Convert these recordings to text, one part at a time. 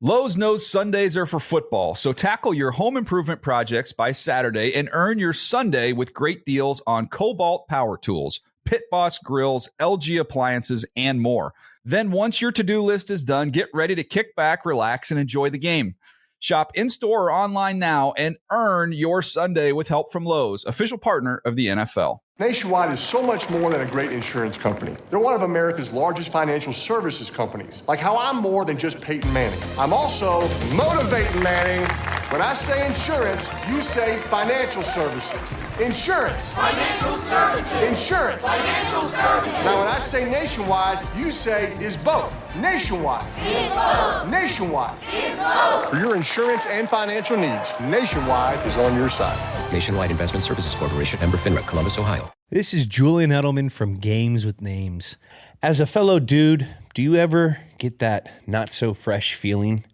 Lowe's knows Sundays are for football, so tackle your home improvement projects by Saturday and earn your Sunday with great deals on Cobalt power tools, Pit Boss grills, LG appliances, and more. Then once your to-do list is done, get ready to kick back, relax, and enjoy the game. Shop in-store or online now and earn your Sunday with help from Lowe's, official partner of the NFL. Nationwide is so much more than a great insurance company. They're one of America's largest financial services companies. Like how I'm more than just Peyton Manning. I'm also motivating Manning. When I say insurance, you say financial services. Insurance. Financial services. Insurance. Financial services. Now when I say nationwide, you say is both. Nationwide. Is both. Nationwide. Is both. For your insurance and financial needs, Nationwide is on your side. Nationwide Investment Services Corporation, member FINRA, Columbus, Ohio. This is Julian Edelman from Games with Names. As a fellow dude, do you ever get that not so fresh feeling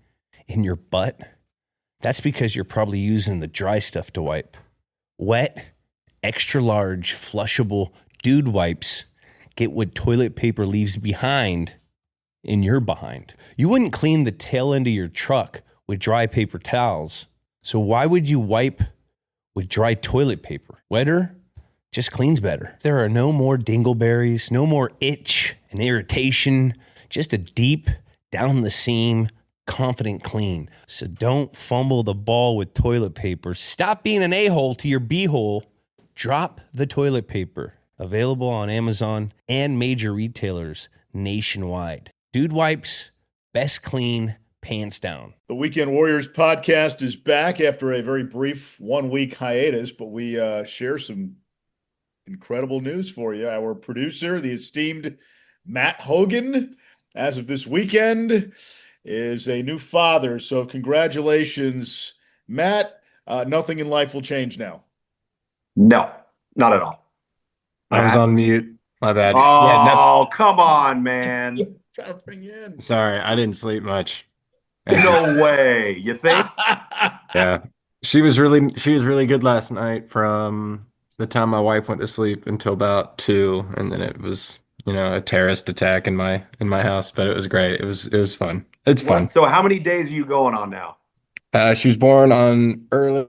in your butt? That's because you're probably using the dry stuff to wipe. Wet, extra large, flushable dude wipes get what toilet paper leaves behind in your behind. You wouldn't clean the tail end of your truck with dry paper towels. So why would you wipe with dry toilet paper? Wetter just cleans better. There are no more dingleberries, no more itch and irritation, just a deep, down the seam, confident clean. So don't fumble the ball with toilet paper. Stop being an a-hole to your b-hole. Drop the toilet paper. Available on Amazon and major retailers nationwide. Dude wipes, best clean, pants down. The Weekend Warriors podcast is back after a very brief 1-week hiatus, but we share some incredible news for you. Our producer, the esteemed Matt Hogan, as of this weekend, is a new father. So congratulations, Matt. Nothing in life will change now. No, not at all. I was on mute. My bad. Oh, come on, man. Trying to bring you in. Sorry, I didn't sleep much. No way. You think? Yeah. She was really good last night from the time my wife went to sleep until about 2, and then it was, a terrorist attack in my house, but it was great. It was fun. It's fun. So how many days are you going on now? She was born on early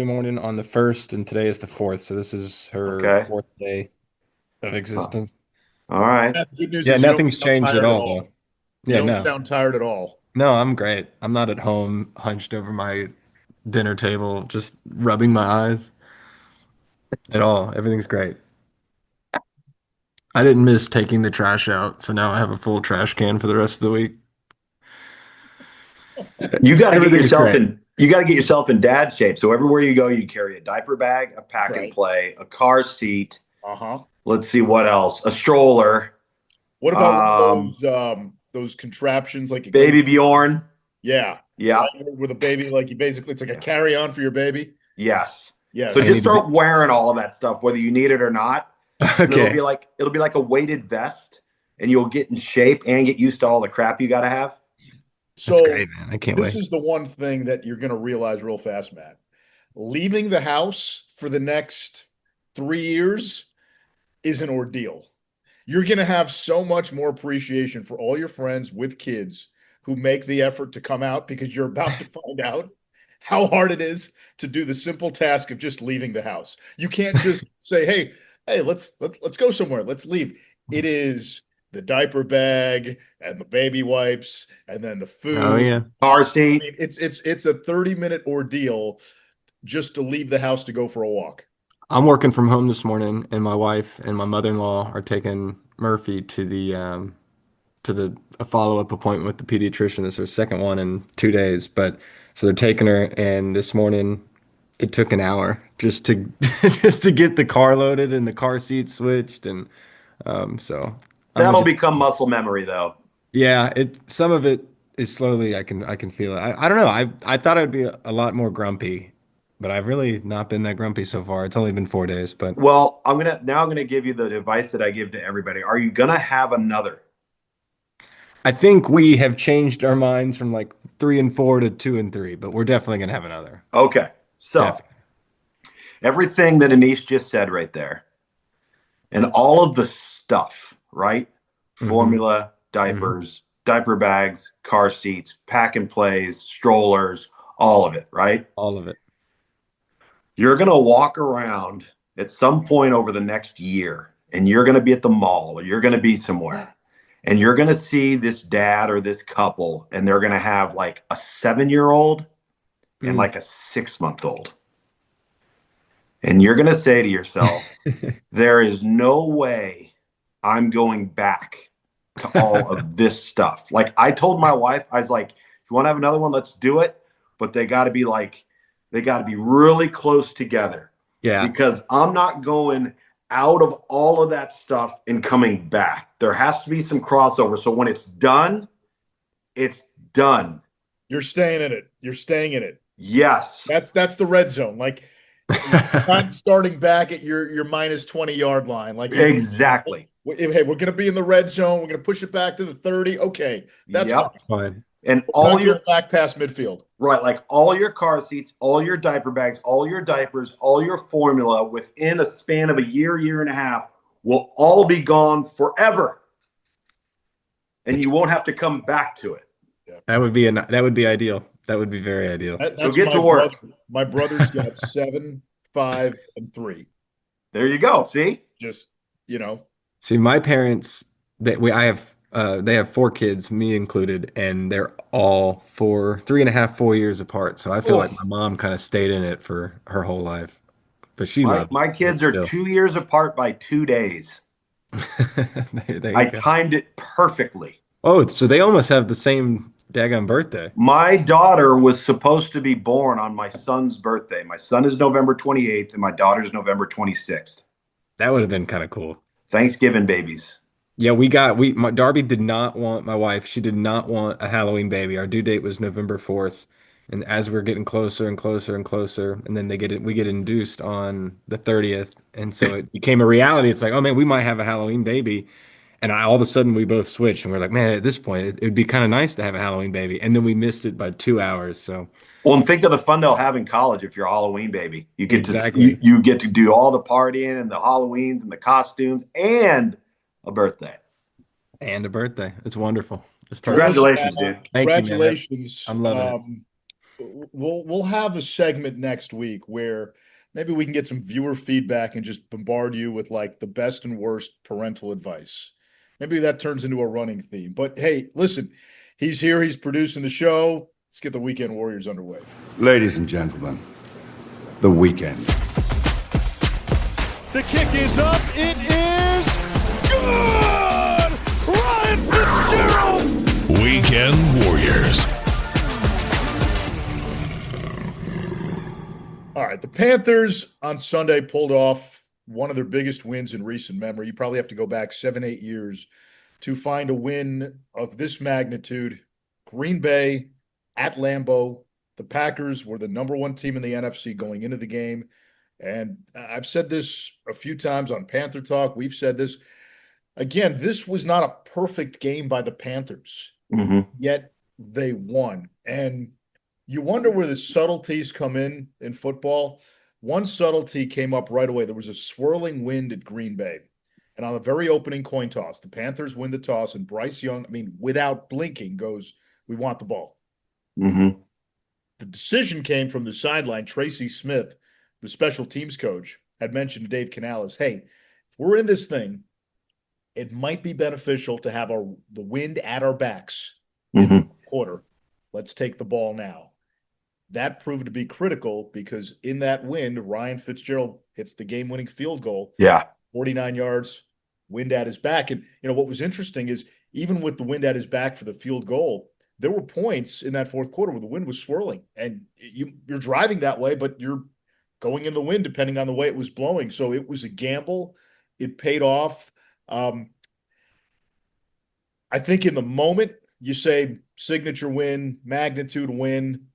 morning on the 1st, and today is the 4th, so this is her 4th day of existence. All right. The good news Yeah, is you nothing's don't sound changed tired at all, though. You Yeah, don't no. sound tired at all. No, I'm great. I'm not at home hunched over my dinner table, just rubbing my eyes at all. Everything's great. I didn't miss taking the trash out, so now I have a full trash can for the rest of the week. You got to get Everything's yourself great. in dad shape. So everywhere you go, you carry a diaper bag, a pack and play, a car seat. Let's see what else. A stroller. What about those contraptions like Baby Bjorn? Yeah. Yeah. With a baby, it's like a carry-on for your baby. Yes. Yeah. So just start wearing all of that stuff, whether you need it or not. Okay. It'll be like a weighted vest, and you'll get in shape and get used to all the crap you got to have. So That's great, man. I can't wait. This is the one thing that you're going to realize real fast, Matt. Leaving the house for the next 3 years is an ordeal. You're going to have so much more appreciation for all your friends with kids who make the effort to come out, because you're about to find out how hard it is to do the simple task of just leaving the house. You can't just say, hey, let's go somewhere. Let's leave. It is the diaper bag and the baby wipes and then the food. Oh yeah. Car seat. I mean, it's a 30-minute ordeal just to leave the house to go for a walk. I'm working from home this morning, and my wife and my mother-in-law are taking Murphy to a follow-up appointment with the pediatrician. This is her second one in 2 days, but so they're taking her, and this morning it took an hour just to get the car loaded and the car seat switched, and so that'll become muscle memory, though. Yeah, some of it is slowly. I can feel it. I don't know. I thought I'd be a lot more grumpy, but I've really not been that grumpy so far. It's only been 4 days, but well, I'm gonna give you the advice that I give to everybody. Are you gonna have another? I think we have changed our minds from like 3 and 4 to 2 and 3, but we're definitely gonna have another. Okay, so Definitely. everything that Anish just said right there, and all of the stuff, right? Formula, diapers, diaper bags, car seats, pack and plays, strollers, all of it, right? All of it. You're going to walk around at some point over the next year, and you're going to be at the mall, or you're going to be somewhere, and you're going to see this dad or this couple, and they're going to have like a 7-year-old and like a 6-month-old. And you're going to say to yourself, there is no way I'm going back to all of this stuff. Like I told my wife, I was like, if you want to have another one, let's do it. But they got to be really close together. Yeah. Because I'm not going out of all of that stuff and coming back. There has to be some crossover. So when it's done, it's done. You're staying in it. You're staying in it. Yes. That's the red zone. Like you're not starting back at your minus 20-yard line. Like exactly. Hey, we're going to be in the red zone. We're going to push it back to the 30. Okay. That's fine. And all your back past midfield. Right. Like all your car seats, all your diaper bags, all your diapers, all your formula within a span of a year, year and a half will all be gone forever. And you won't have to come back to it. That would be ideal. That would be very ideal. That's get to work. My brother's got 7, 5, and 3. There you go. See? Just, See, my parents, they have 4 kids, me included, and they're all 3.5, 4 years apart. So I feel like my mom kind of stayed in it for her whole life. But my kids are 2 years apart by 2 days. I timed it perfectly. Oh, so they almost have the same daggone birthday. My daughter was supposed to be born on my son's birthday. My son is November 28th and my daughter's November 26th. That would have been kind of cool. Thanksgiving babies. Yeah, Darby did not want, my wife, she did not want a Halloween baby. Our due date was November 4th. And as we're getting closer and closer and closer, and then we get induced on the 30th. And so it became a reality. It's like, oh man, we might have a Halloween baby. And all of a sudden we both switched and we're like, man, at this point, it would be kind of nice to have a Halloween baby. And then we missed it by 2 hours. So, well, and think of the fun they'll have in college if you're a Halloween baby. You get exactly. you get to do all the partying and the Halloweens and the costumes and a birthday. And a birthday. It's wonderful. It's Congratulations, dude. Congratulations. I'm loving it. We'll have a segment next week where maybe we can get some viewer feedback and just bombard you with like the best and worst parental advice. Maybe that turns into a running theme. But hey, listen, he's here. He's producing the show. Let's get the Weekend Warriors underway. Ladies and gentlemen, the weekend. The kick is up. It is good! Ryan Fitzgerald! Weekend Warriors. All right, the Panthers on Sunday pulled off one of their biggest wins in recent memory. You probably have to go back 7-8 years to find a win of this magnitude. Green Bay at Lambeau. The Packers were the number 1 team in the NFC going into the game. And I've said this a few times on Panther Talk. We've said this. Again, this was not a perfect game by the Panthers, yet they won. And you wonder where the subtleties come in football. One subtlety came up right away. There was a swirling wind at Green Bay. And on the very opening coin toss, the Panthers win the toss, and Bryce Young, without blinking, goes, "We want the ball." The decision came from the sideline. Tracy Smith, the special teams coach, had mentioned to Dave Canales, hey, if we're in this thing, it might be beneficial to have the wind at our backs in the quarter. Let's take the ball now. That proved to be critical because in that wind, Ryan Fitzgerald hits the game-winning field goal. Yeah. 49 yards, wind at his back. And, what was interesting is even with the wind at his back for the field goal, there were points in that fourth quarter where the wind was swirling. And you're driving that way, but you're going in the wind depending on the way it was blowing. So it was a gamble. It paid off. I think in the moment, you say signature win, magnitude win.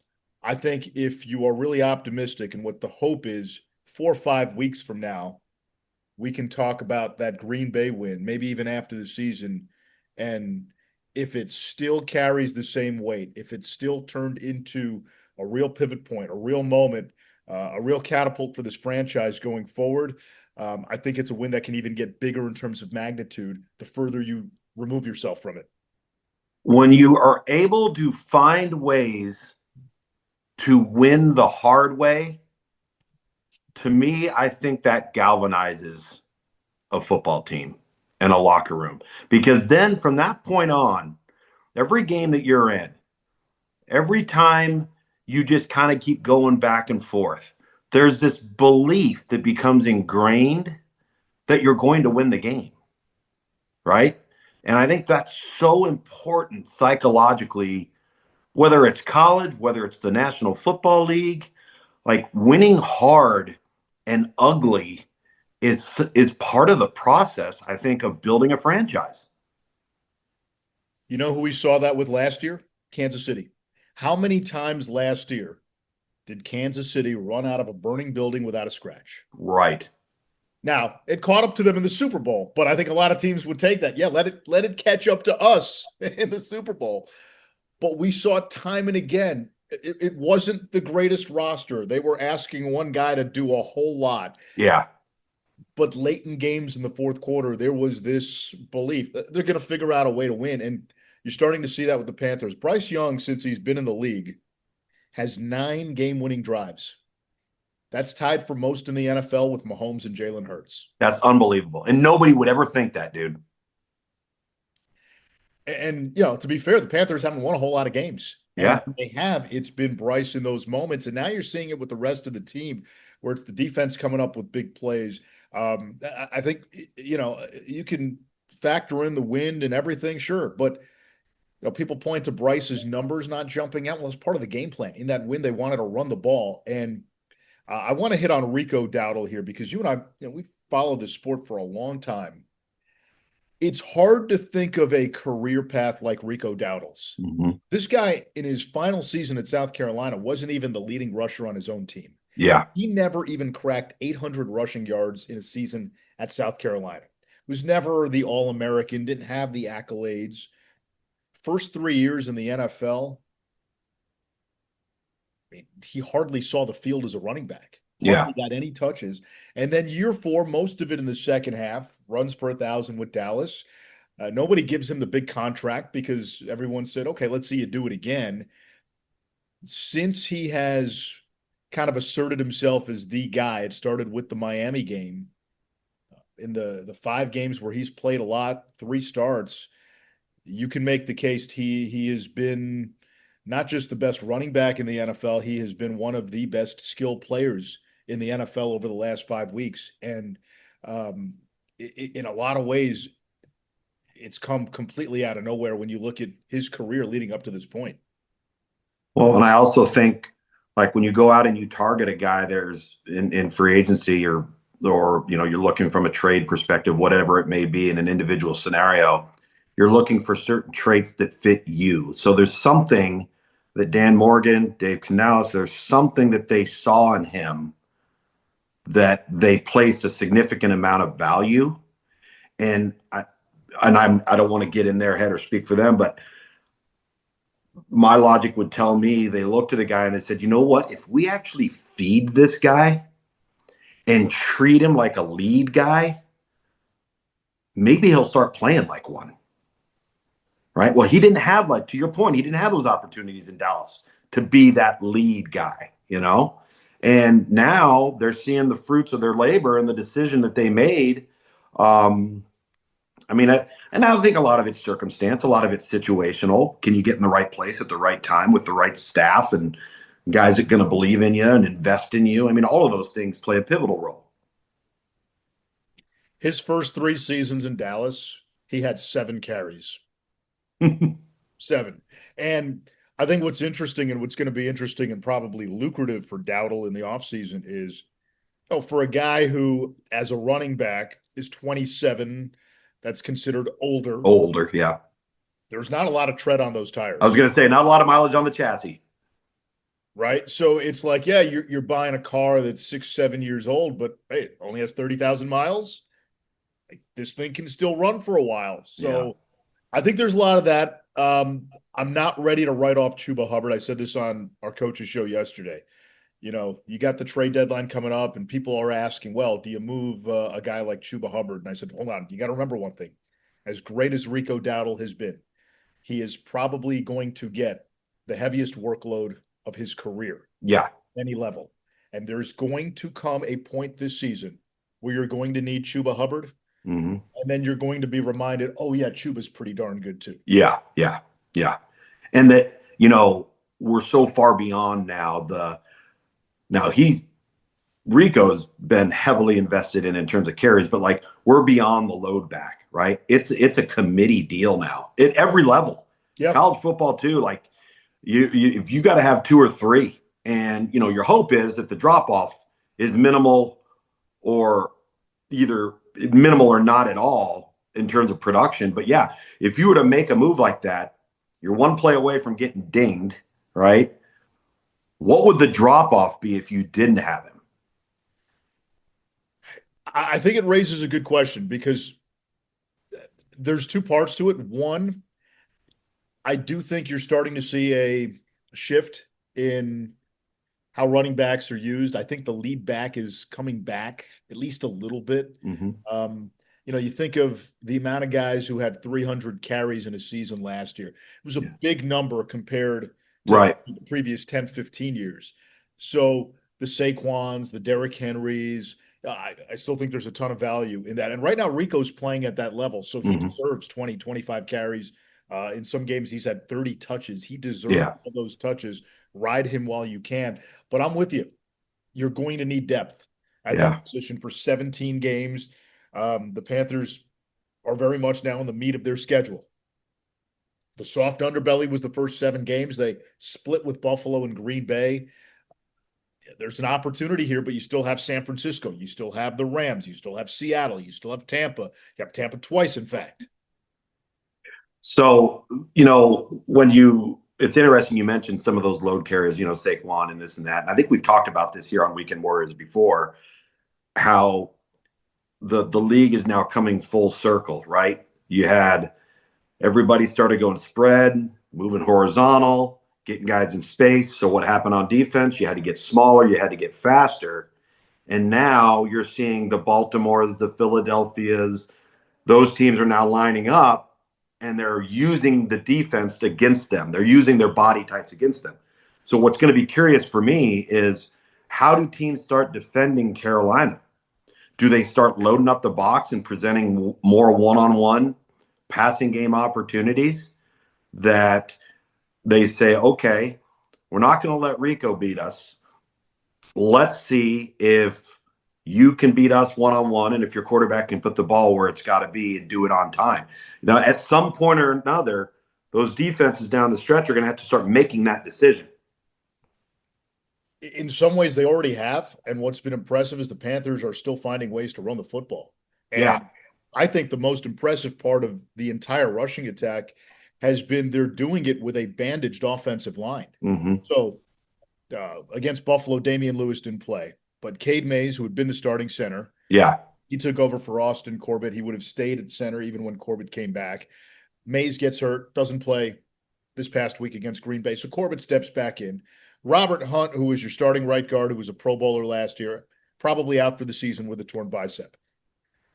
I think if you are really optimistic and what the hope is 4 or 5 weeks from now, we can talk about that Green Bay win, maybe even after the season. And if it still carries the same weight, if it's still turned into a real pivot point, a real moment, a real catapult for this franchise going forward, I think it's a win that can even get bigger in terms of magnitude the further you remove yourself from it. when you are able to find ways to win the hard way, to me, I think that galvanizes a football team and a locker room. Because then from that point on, every game that you're in, every time you just kind of keep going back and forth, there's this belief that becomes ingrained that you're going to win the game, right? And I think that's so important psychologically, whether it's college, whether it's the National Football League, like winning hard and ugly is part of the process, I think, of building a franchise. You know who we saw that with last year? Kansas City. How many times last year did Kansas City run out of a burning building without a scratch? Right. Now, it caught up to them in the Super Bowl, but I think a lot of teams would take that. Yeah, let it catch up to us in the Super Bowl. But we saw it time and again. It wasn't the greatest roster. They were asking one guy to do a whole lot. Yeah. But late in games in the fourth quarter, there was this belief that they're going to figure out a way to win. And you're starting to see that with the Panthers. Bryce Young, since he's been in the league, has 9 game-winning drives. That's tied for most in the NFL with Mahomes and Jalen Hurts. That's unbelievable. And nobody would ever think that, dude. And, to be fair, the Panthers haven't won a whole lot of games. Yeah. And they have. It's been Bryce in those moments. And now you're seeing it with the rest of the team where it's the defense coming up with big plays. I think, you can factor in the wind and everything, sure. But, people point to Bryce's numbers not jumping out. Well, it's part of the game plan. In that win, they wanted to run the ball. And I want to hit on Rico Dowdle here because you and I, we've followed this sport for a long time. It's hard to think of a career path like Rico Dowdle's. Mm-hmm. This guy, in his final season at South Carolina, wasn't even the leading rusher on his own team. Yeah. He never even cracked 800 rushing yards in a season at South Carolina. Was never the All-American, didn't have the accolades. First 3 years in the NFL, he hardly saw the field as a running back. Hardly got any touches. And then year 4, most of it in the second half, runs for 1,000 with Dallas. Nobody gives him the big contract because everyone said, okay, let's see you do it again. Since he has kind of asserted himself as the guy, it started with the Miami game. In the 5 games where he's played a lot, 3 starts, you can make the case he has been not just the best running back in the NFL, he has been one of the best skill players in the NFL over the last 5 weeks. And in a lot of ways, it's come completely out of nowhere when you look at his career leading up to this point. Well, and I also think, like, when you go out and you target a guy, there's in free agency or you're looking from a trade perspective, whatever it may be in an individual scenario, you're looking for certain traits that fit you. So there's something that Dan Morgan, Dave Canales, there's something that they saw in him that they placed a significant amount of value. And I don't want to get in their head or speak for them, but my logic would tell me they looked at a guy and they said, you know what, if we actually feed this guy and treat him like a lead guy, maybe he'll start playing like one. Right? Well, he didn't have, like, to your point, he didn't have those opportunities in Dallas to be that lead guy, And now they're seeing the fruits of their labor and the decision that they made. And I think a lot of it's circumstance, a lot of it's situational. Can you get in the right place at the right time with the right staff and guys that are going to believe in you and invest in you? All of those things play a pivotal role. His first 3 seasons in Dallas, he had 7 carries. 7. And I think what's interesting and what's going to be interesting and probably lucrative for Dowdle in the offseason is, for a guy who, as a running back, is 27, that's considered older. Older, yeah. There's not a lot of tread on those tires. I was going to say, not a lot of mileage on the chassis. Right? So it's like, yeah, you're buying a car that's 6-7 years old, but hey, it only has 30,000 miles. Like, this thing can still run for a while. So yeah. I think there's a lot of that. I'm not ready to write off Chuba Hubbard. I said this on our coach's show yesterday. You got the trade deadline coming up, and people are asking, well, do you move a guy like Chuba Hubbard? And I said, hold on, you got to remember one thing. As great as Rico Dowdle has been, he is probably going to get the heaviest workload of his career. Yeah. Any level. And there's going to come a point this season where you're going to need Chuba Hubbard. Mm-hmm. And then you're going to be reminded, oh, yeah, Chuba's pretty darn good too. Yeah. And that, we're so far beyond now. Rico's been heavily invested in terms of carries, but like we're beyond the load back, right? It's a committee deal now at every level. Yeah. College football too. Like if you got to have 2 or 3, and your hope is that the drop off is minimal or either minimal or not at all in terms of production. But yeah, if you were to make a move like that, you're one play away from getting dinged, right? What would the drop off be if you didn't have him? I think it raises a good question because there's 2 parts to it. One, I do think you're starting to see a shift in how running backs are used. I think the lead back is coming back at least a little bit. Mm-hmm. You think of the amount of guys who had 300 carries in a season last year. It was a big number compared to the previous 10, 15 years. So the Saquons, the Derrick Henrys, I still think there's a ton of value in that. And right now, Rico's playing at that level. So he deserves 20, 25 carries. In some games, he's had 30 touches. He deserves all those touches. Ride him while you can. But I'm with you. You're going to need depth at that position for 17 games. The Panthers are very much now in the meat of their schedule. The soft underbelly was the first 7 games. They split with Buffalo and Green Bay. There's an opportunity here, but you still have San Francisco. You still have the Rams. You still have Seattle. You still have Tampa. You have Tampa twice, in fact. So, it's interesting you mentioned some of those load carriers, Saquon and this and that. And I think we've talked about this here on Weekend Warriors before, how the league is now coming full circle, right? You had everybody started going spread, moving horizontal, getting guys in space. So what happened on defense? You had to get smaller, you had to get faster. And now you're seeing the Baltimores, the Philadelphias, those teams are now lining up and they're using the defense against them. They're using their body types against them. So what's going to be curious for me is how do teams start defending Carolina? Do they start loading up the box and presenting more one-on-one passing game opportunities that they say, okay, we're not going to let Rico beat us. Let's see if you can beat us one-on-one and if your quarterback can put the ball where it's got to be and do it on time. Now, at some point or another, those defenses down the stretch are going to have to start making that decision. In some ways, they already have. And what's been impressive is the Panthers are still finding ways to run the football. And I think the most impressive part of the entire rushing attack has been they're doing it with a bandaged offensive line. Mm-hmm. So against Buffalo, Damian Lewis didn't play. But Cade Mays, who had been the starting center, he took over for Austin Corbett. He would have stayed at center even when Corbett came back. Mays gets hurt, doesn't play this past week against Green Bay. So Corbett steps back in. Robert Hunt, who was your starting right guard, who was a Pro Bowler last year, probably out for the season with a torn bicep.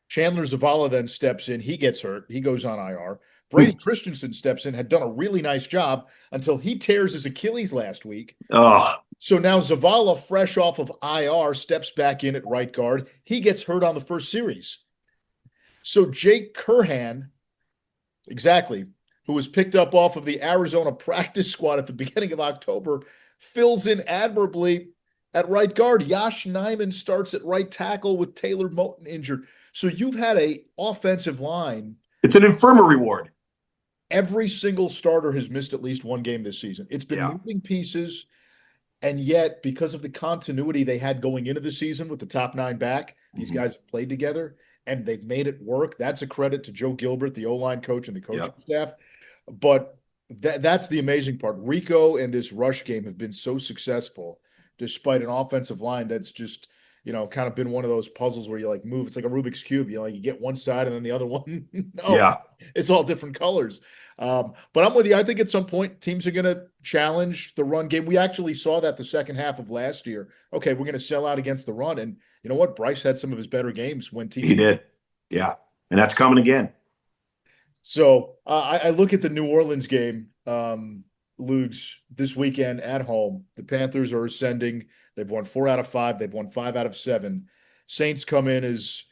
Chandler Zavala then steps in. He gets hurt. He goes on IR. Brady Christensen steps in, had done a really nice job until he tears his Achilles last week. So now Zavala, fresh off of IR, steps back in at right guard. He gets hurt on the first series. So Jake Curhan, who was picked up off of the Arizona practice squad at the beginning of October, fills in admirably at right guard. Yash Nyman starts at right tackle with Taylor Moton injured. So you've had a offensive line. It's an infirmary ward. Every single starter has missed at least one game this season. It's been moving pieces, and yet because of the continuity they had going into the season with the top 9 back, these guys have played together, and they've made it work. That's a credit to Joe Gilbert, the O-line coach, and the coaching staff. But that's the amazing part. Rico and this rush game have been so successful despite an offensive line that's just – kind of been one of those puzzles where you move. It's like a Rubik's Cube. You get one side and then the other one. It's all different colors. But I'm with you. I think at some point teams are going to challenge the run game. We actually saw that the second half of last year. Okay, we're going to sell out against the run. And you know what? Bryce had some of his better games when teams. He did. Yeah. And that's coming again. So I look at the New Orleans game, Lugs, this weekend at home. The Panthers are ascending. They've won 4 out of 5. They've won 5 out of 7. Saints come in as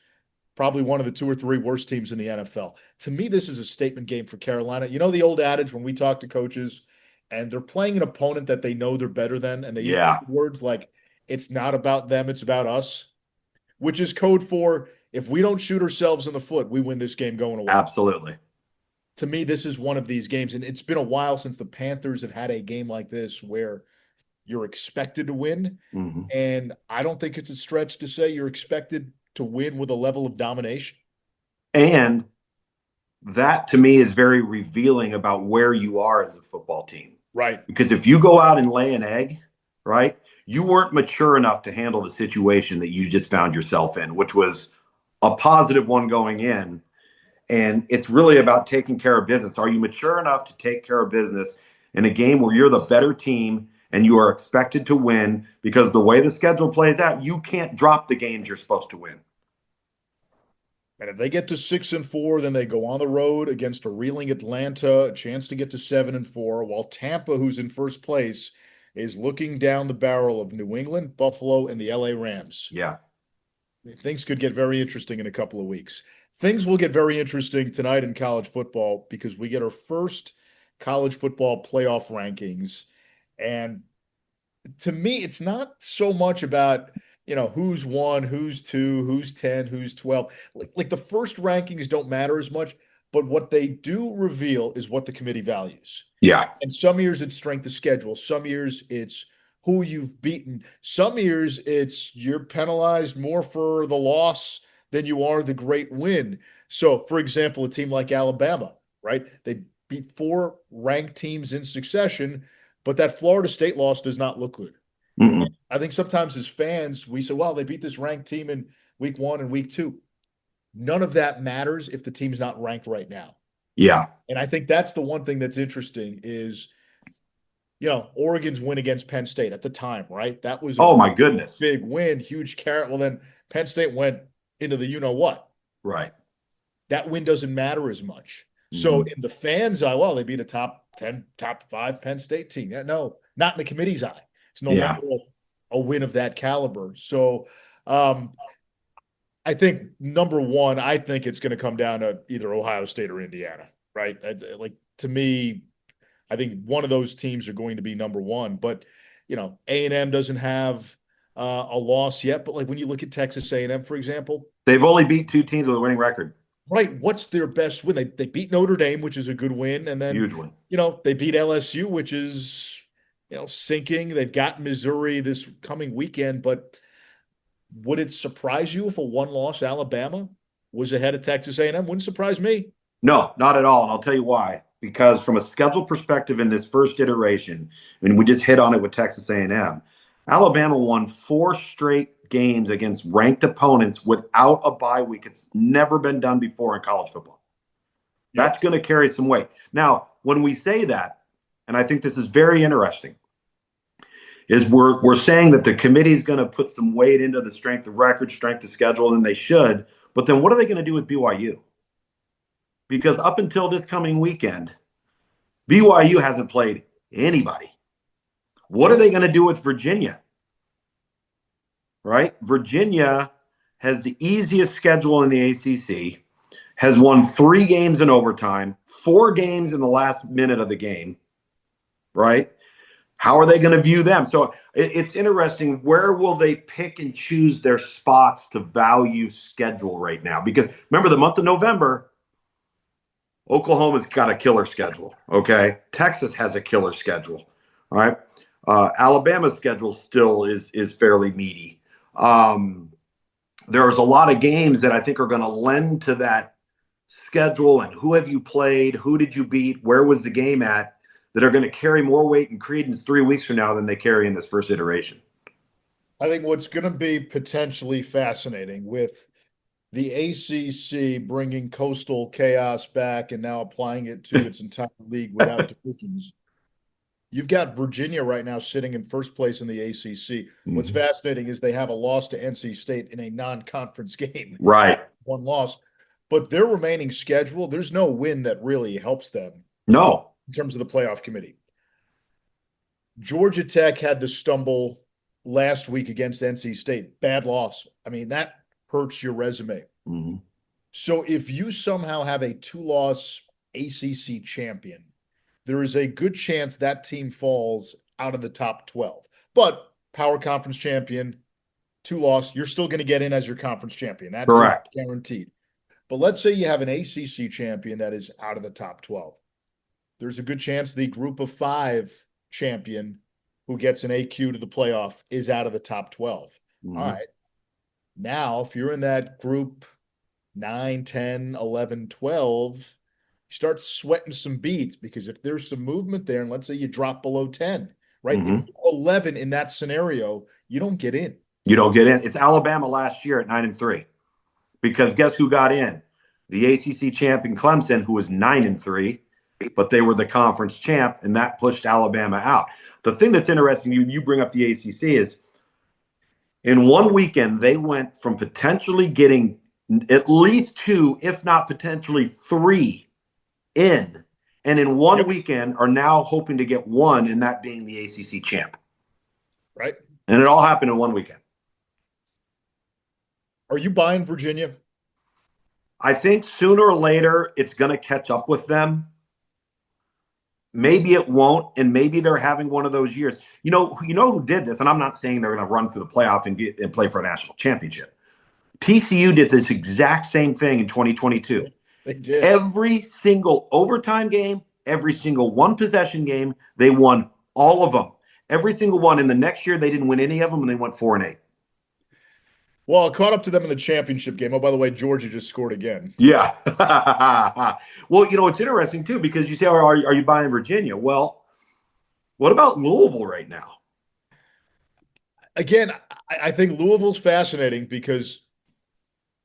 probably one of the 2 or 3 worst teams in the NFL. To me, this is a statement game for Carolina. You know the old adage when we talk to coaches and they're playing an opponent that they know they're better than, and they use words like, it's not about them, it's about us, which is code for if we don't shoot ourselves in the foot, we win this game going away. Absolutely. To me, this is one of these games, and it's been a while since the Panthers have had a game like this where you're expected to win, and I don't think it's a stretch to say you're expected to win with a level of domination. And that, to me, is very revealing about where you are as a football team. Right. Because if you go out and lay an egg, right, you weren't mature enough to handle the situation that you just found yourself in, which was a positive one going in. And it's really about taking care of business. Are you mature enough to take care of business in a game where you're the better team and you are expected to win? Because the way the schedule plays out, you can't drop the games you're supposed to win. And if they get to 6-4, then they go on the road against a reeling Atlanta, a chance to get to 7-4, while Tampa, who's in first place, is looking down the barrel of New England, Buffalo, and the LA Rams. Yeah. Things could get very interesting in a couple of weeks. Things will get very interesting tonight in college football because we get our first college football playoff rankings. And to me, it's not so much about, who's 1, who's 2, who's 10, who's 12. Like the first rankings don't matter as much, but what they do reveal is what the committee values. Yeah. And some years it's strength of schedule. Some years it's who you've beaten. Some years it's you're penalized more for the loss than you are the great win. So, for example, a team like Alabama, right? They beat 4 ranked teams in succession, but that Florida State loss does not look good. I think sometimes as fans, we say, well, they beat this ranked team in week 1 and week 2. None of that matters if the team's not ranked right now. Yeah. And I think that's the one thing that's interesting is, Oregon's win against Penn State at the time, right? That was oh my goodness, big win, huge carrot. Well, then Penn State went into the you-know-what. Right. That win doesn't matter as much. So in the fans' eye, well, they beat a top 10, top 5 Penn State team. Yeah, no, not in the committee's eye. It's no longer a win of that caliber. So I think number one, I think it's going to come down to either Ohio State or Indiana, right? To me, I think one of those teams are going to be number one. But A&M doesn't have a loss yet. But when you look at Texas A&M, for example, they've only beat 2 teams with a winning record. Right. What's their best win? They beat Notre Dame, which is a good win, and then huge win. They beat LSU, which is sinking. They've got Missouri this coming weekend, but would it surprise you if a 1-loss Alabama was ahead of Texas A&M? Wouldn't surprise me. No, not at all. And I'll tell you why. Because from a schedule perspective in this first iteration, and we just hit on it with Texas A&M, Alabama won 4 straight games against ranked opponents without a bye week. It's never been done before in college football. That's going to carry some weight. Now, when we say that, and I think this is very interesting, is we're saying that the committee is going to put some weight into the strength of record, strength of schedule, and they should. But then what are they going to do with BYU? Because up until this coming weekend, BYU hasn't played anybody. What are they going to do with Virginia? Right? Virginia has the easiest schedule in the ACC, has won 3 games in overtime, 4 games in the last minute of the game. Right? How are they going to view them? So it's interesting. Where will they pick and choose their spots to value schedule right now? Because remember, the month of November, Oklahoma's got a killer schedule. Okay. Texas has a killer schedule. All right. Alabama's schedule still is fairly meaty. There's a lot of games that I think are going to lend to that schedule and who have you played? Who did you beat? Where was the game at? That are going to carry more weight and credence 3 weeks from now than they carry in this first iteration. I think what's going to be potentially fascinating with the ACC bringing coastal chaos back and now applying it to its entire league without divisions. You've got Virginia right now sitting in first place in the ACC. What's fascinating is they have a loss to NC State in a non-conference game. Right. 1 loss. But their remaining schedule, there's no win that really helps them No. in terms of the playoff committee. Georgia Tech had to stumble last week against NC State. Bad loss. I mean, that hurts your resume. Mm-hmm. So if you somehow have a 2-loss ACC champion, there is a good chance that team falls out of the top 12. But power conference champion, 2-loss, you're still going to get in as your conference champion. That's correct, guaranteed. But let's say you have an ACC champion that is out of the top 12. There's a good chance the group of 5 champion who gets an AQ to the playoff is out of the top 12. Mm-hmm. All right. Now, if you're in that group 9, 10, 11, 12, you start sweating some beads, because if there's some movement there, and let's say you drop below 10, right? Mm-hmm. 11 in that scenario, you don't get in. You don't get in. It's Alabama last year at 9-3. Because guess who got in? The ACC champion Clemson, who was 9-3, but they were the conference champ, and that pushed Alabama out. The thing that's interesting, you bring up the ACC, is in one weekend, they went from potentially getting at least 2, if not potentially 3 in, and in one weekend are now hoping to get 1, and that being the ACC champ. Right. And it all happened in one weekend. Are you buying Virginia? I think sooner or later it's going to catch up with them. Maybe it won't, and maybe they're having one of those years. You know who did this, and I'm not saying they're going to run through the playoff and play for a national championship. TCU did this exact same thing in 2022. They did. Every single overtime game, every single one-possession game, they won all of them. Every single one. And the next year, they didn't win any of them, and they went 4-8. Well, it caught up to them in the championship game. Oh, by the way, Georgia just scored again. Yeah. Well, it's interesting, too, because you say, are you buying Virginia? Well, what about Louisville right now? Again, I think Louisville's fascinating because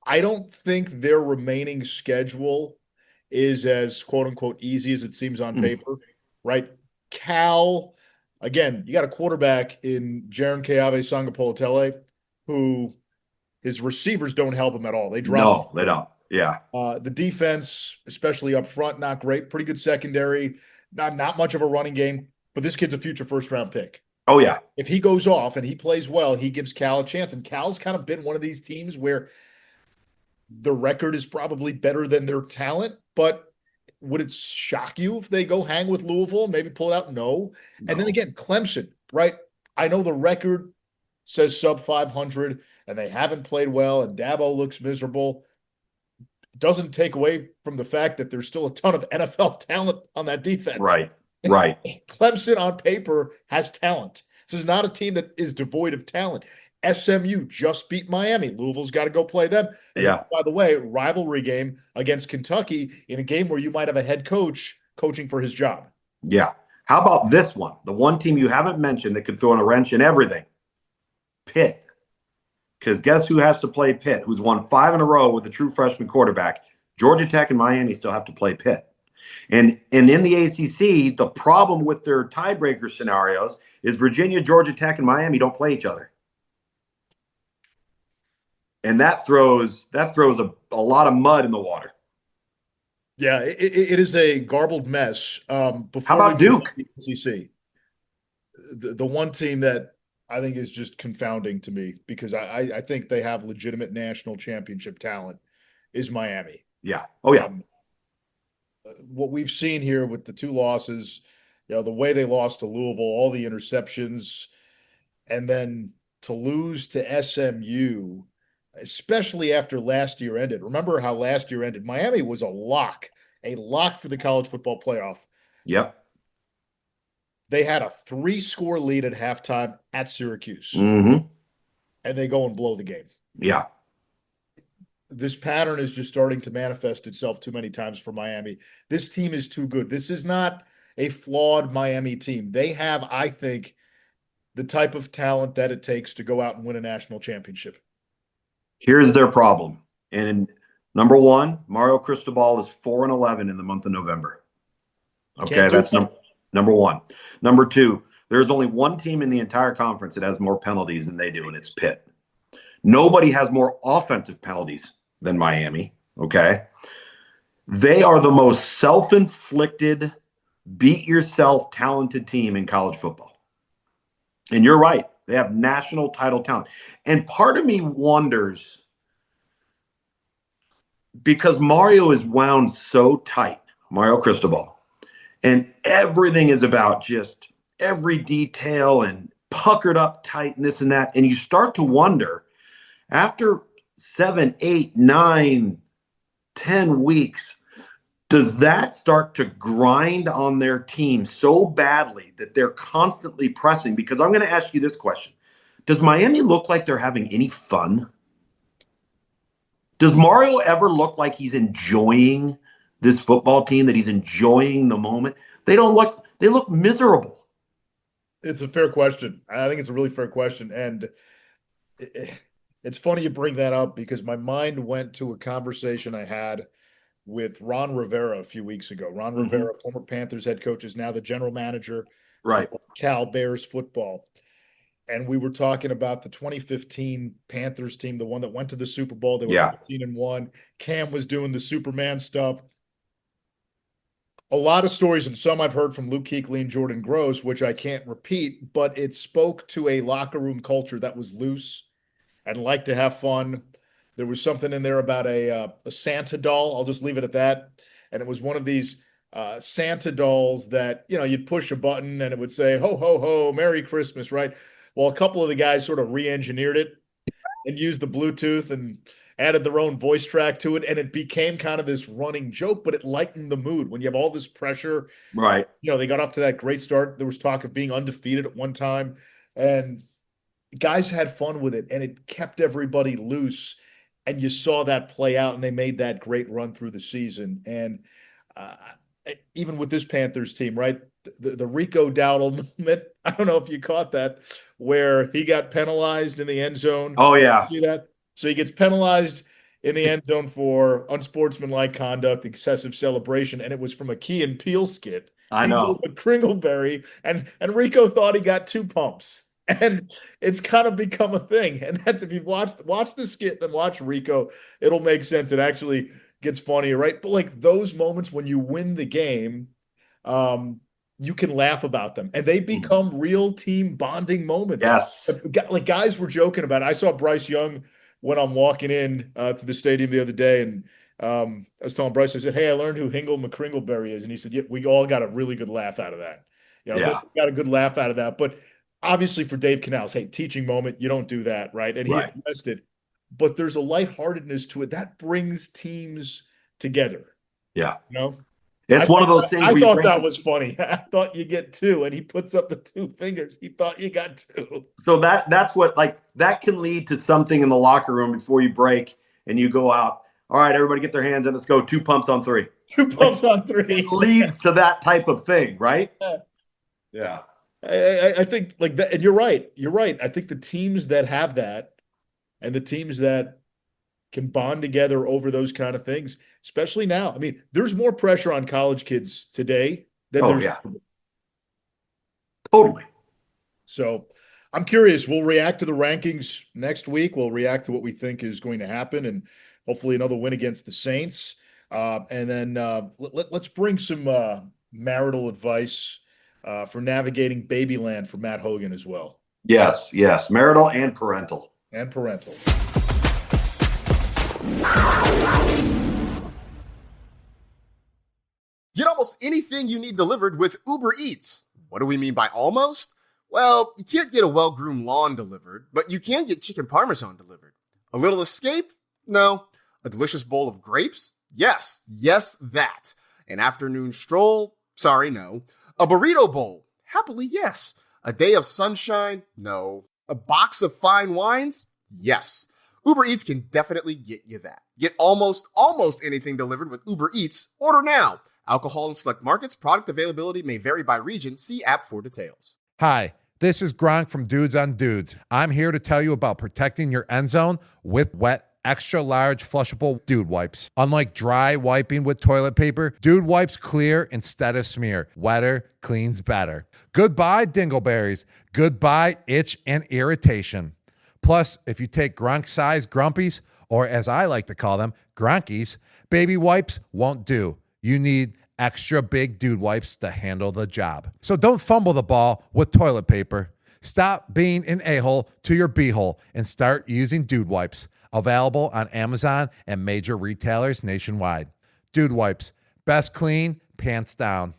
I don't think their remaining schedule is as quote-unquote easy as it seems on paper, right? Cal, again, you got a quarterback in Jaron Keave Sangapolatele who – his receivers don't help him at all. They drop. No, they don't. Yeah. The defense, especially up front, not great. Pretty good secondary. Not much of a running game. But this kid's a future first-round pick. Oh, yeah. If he goes off and he plays well, he gives Cal a chance. And Cal's kind of been one of these teams where the record is probably better than their talent. But would it shock you if they go hang with Louisville, maybe pull it out? No. And then again, Clemson, right? I know the record says sub 500, and they haven't played well, and Dabo looks miserable. Doesn't take away from the fact that there's still a ton of NFL talent on that defense. Right. Clemson on paper has talent. This is not a team that is devoid of talent. SMU just beat Miami. Louisville's got to go play them. And yeah. By the way, rivalry game against Kentucky in a game where you might have a head coach coaching for his job. Yeah. How about this one? The one team you haven't mentioned that could throw in a wrench in everything. Pitt. Because guess who has to play Pitt, who's won 5 in a row with a true freshman quarterback? Georgia Tech and Miami still have to play Pitt. And in the ACC, the problem with their tiebreaker scenarios is Virginia, Georgia Tech, and Miami don't play each other. And that throws a lot of mud in the water. Yeah, it is a garbled mess. How about Duke? ACC, the one team that I think is just confounding to me because I think they have legitimate national championship talent is Miami. Yeah. Oh, yeah. What we've seen here with the 2 losses, the way they lost to Louisville, all the interceptions, and then to lose to SMU, especially after last year ended. Remember how last year ended? Miami was a lock for the college football playoff. Yep. They had a 3-score lead at halftime at Syracuse. Mm-hmm. And they go and blow the game. Yeah. This pattern is just starting to manifest itself too many times for Miami. This team is too good. This is not a flawed Miami team. They have, I think, the type of talent that it takes to go out and win a national championship. Here's their problem. And number 1, Mario Cristobal is 4-11 in the month of November. Okay, that's number 1. Number 2, there's only one team in the entire conference that has more penalties than they do, and it's Pitt. Nobody has more offensive penalties than Miami. Okay. They are the most self-inflicted, beat yourself talented team in college football. And you're right. They have national title talent. And part of me wonders, because Mario is wound so tight, Mario Cristobal, and everything is about just every detail and puckered up tight and this and that. And you start to wonder, after 7, 8, 9, 10 weeks, does that start to grind on their team so badly that they're constantly pressing? Because I'm going to ask you this question. Does Miami look like they're having any fun? Does Mario ever look like he's enjoying this football team, that he's enjoying the moment? They look miserable. It's a fair question. I think it's a really fair question. And it's funny you bring that up, because my mind went to a conversation I had with Ron Rivera a few weeks ago. Ron Rivera, former Panthers head coach, is now the general manager Right. of Cal Bears football. And we were talking about the 2015 Panthers team, the one that went to the Super Bowl. They were 15-1. Cam was doing the Superman stuff. A lot of stories, and some I've heard from Luke Kuechly and Jordan Gross, which I can't repeat, but it spoke to a locker room culture that was loose and liked to have fun. There was something in there about a Santa doll. I'll just leave it at that. And it was one of these Santa dolls that, you'd push a button and it would say, ho, ho, ho, Merry Christmas, right? Well, a couple of the guys sort of re-engineered it and used the Bluetooth and added their own voice track to it. And it became kind of this running joke, but it lightened the mood. When you have all this pressure, right? They got off to that great start. There was talk of being undefeated at one time. And guys had fun with it, and it kept everybody loose. And you saw that play out, and they made that great run through the season. And even with this Panthers team, right, the Rico Dowdle moment, I don't know if you caught that, where he got penalized in the end zone. Oh, yeah. See that? So he gets penalized in the end zone for unsportsmanlike conduct, excessive celebration, and it was from a Key and Peele skit. I know. A Kringleberry, and Rico thought he got 2 pumps. And it's kind of become a thing. And that, if you watch the skit, then watch Rico, it'll make sense. It actually gets funnier, right? But like those moments when you win the game, you can laugh about them, and they become real team bonding moments. Yes. Like guys were joking about it. I saw Bryce Young when I'm walking in to the stadium the other day, and I was telling Bryce, I said, hey, I learned who Hingle McCringleberry is. And he said, yeah, we all got a really good laugh out of that. Got a good laugh out of that. But obviously for Dave Canales, hey, teaching moment, you don't do that, right? And he addressed it. But there's a lightheartedness to it that brings teams together. Yeah. It's one of those things. I thought that was funny. I thought you get 2, and he puts up the 2 fingers. He thought you got 2. So that's what, like, that can lead to something in the locker room before you break and you go out. All right, everybody get their hands in. Let's go. 2 pumps on 3. 2 pumps on 3. It leads to that type of thing, right? Yeah. I think like that, and you're right. You're right. I think the teams that have that, and the teams that can bond together over those kind of things, especially now. I mean, there's more pressure on college kids today than Totally. So I'm curious. We'll react to the rankings next week. We'll react to what we think is going to happen, and hopefully another win against the Saints. And then let's bring some marital advice for navigating Babyland for Matt Hogan as well. Yes. Marital and parental. Get almost anything you need delivered with Uber Eats. What do we mean by almost? Well, you can't get a well-groomed lawn delivered, but you can get chicken parmesan delivered. A little escape? No. A delicious bowl of grapes? Yes, that. An afternoon stroll? Sorry, no. A burrito bowl? Happily, yes. A day of sunshine? No. A box of fine wines? Yes. Uber Eats can definitely get you that. Get almost anything delivered with Uber Eats. Order now. Alcohol in select markets. Product availability may vary by region. See app for details. Hi, this is Gronk from Dudes on Dudes. I'm here to tell you about protecting your end zone with wet, extra large flushable Dude wipes. Unlike dry wiping with toilet paper, Dude wipes clear instead of smear. Wetter cleans better. Goodbye dingleberries. Goodbye itch and irritation. Plus, if you take Gronk-sized grumpies or as I like to call them, Gronkies, baby wipes won't do. You need extra big dude wipes to handle the job. So don't fumble the ball with toilet paper. Stop being an a-hole to your b-hole and start using dude wipes. Available on Amazon and major retailers nationwide. Dude wipes, best clean, pants down.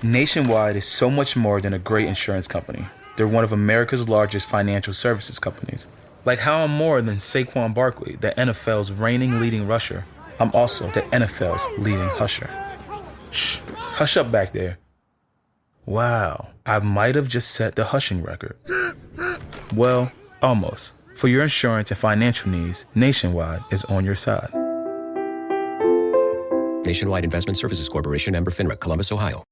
Nationwide is so much more than a great insurance company. They're one of America's largest financial services companies. Like how I'm more than Saquon Barkley, the NFL's reigning leading rusher. I'm also the NFL's leading husher. Shh, hush up back there. Wow, I might have just set the hushing record. Well, almost. For your insurance and financial needs, Nationwide is on your side. Nationwide Investment Services Corporation, member FINRA, Columbus, Ohio.